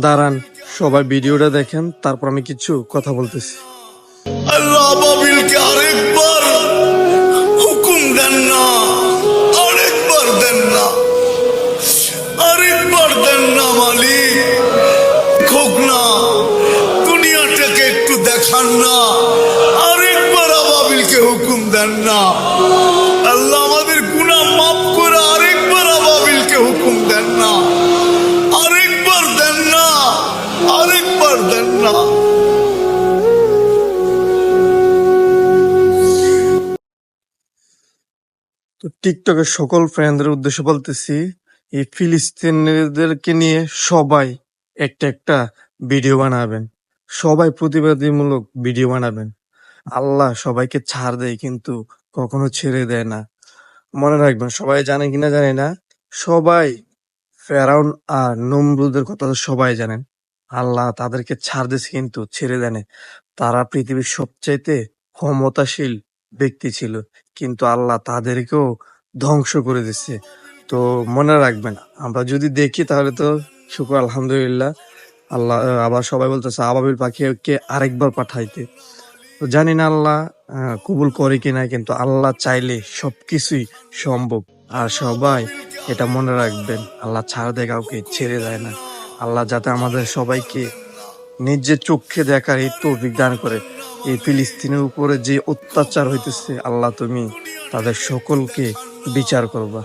দাঁড়ান, সবাই ভিডিওটা দেখেন, তারপর আমি কিছু কথা বলতেছি। আল্লাহ আবাবিলকে আরেকবার হুকুম দেন না, আরেকবার দেন না, আরেকবার দেন না মালিক, হোক না, দুনিয়াটাকে একটু দেখান না, আরেকবার আবাবিলকে হুকুম দেন না। আল্লাহ আমাদের গুনাহ মাফ করে আরেকবার আবাবিলকে হুকুম দেন না, আরেকবার দেন না, আরেকবার দেন না। তো টিকটকের সকল ফ্রেন্ডদের উদ্দেশ্যে বলতেছি, এই ফিলিস্তিনিদেরকে নিয়ে সবাই একটা একটা ভিডিও বানাবেন, সবাই প্রতিবাদীমূলক ভিডিও বানাবেন। আল্লাহ সবাইকে ছাড় দেয় কিন্তু কখনো ছেড়ে দেয় না। মনে রাখবেন, সবাই জানে কিনা জানি না, সবাই ফেরাউন আর নমরুদের কথা তো সবাই জানেন। আল্লাহ তাদেরকে ছাড় দিয়েছে কিন্তু ছেড়ে দেয় নাই। তারা পৃথিবীর সবচাইতে ক্ষমতাশীল ব্যক্তি ছিল, কিন্তু আল্লাহ তাদেরকেও ধ্বংস করে দিচ্ছে। তো মনে রাখবেন, আমরা যদি দেখি তাহলে তো শুকর আলহামদুলিল্লাহ। আল্লাহ আবার সবাই বলতেছে আবাবিল পাখিকে আরেকবার পাঠাইতে। তো জানি না আল্লাহ কবুল করে কিনা, কিন্তু আল্লাহ চাইলে সবকিছুই সম্ভব। আর সবাই এটা মনে রাখবেন, আল্লাহ ছাড় দেয়, কাউকে ছেড়ে দেয় না। আল্লাহ যাতে আমাদের সবাইকে নিজের চোখে দেখার এই তৌফিক দান করে। এই ফিলিস্তিনের উপরে যে অত্যাচার হইতেছে, আল্লাহ তুমি তাদের সকলকে বিচার করবা।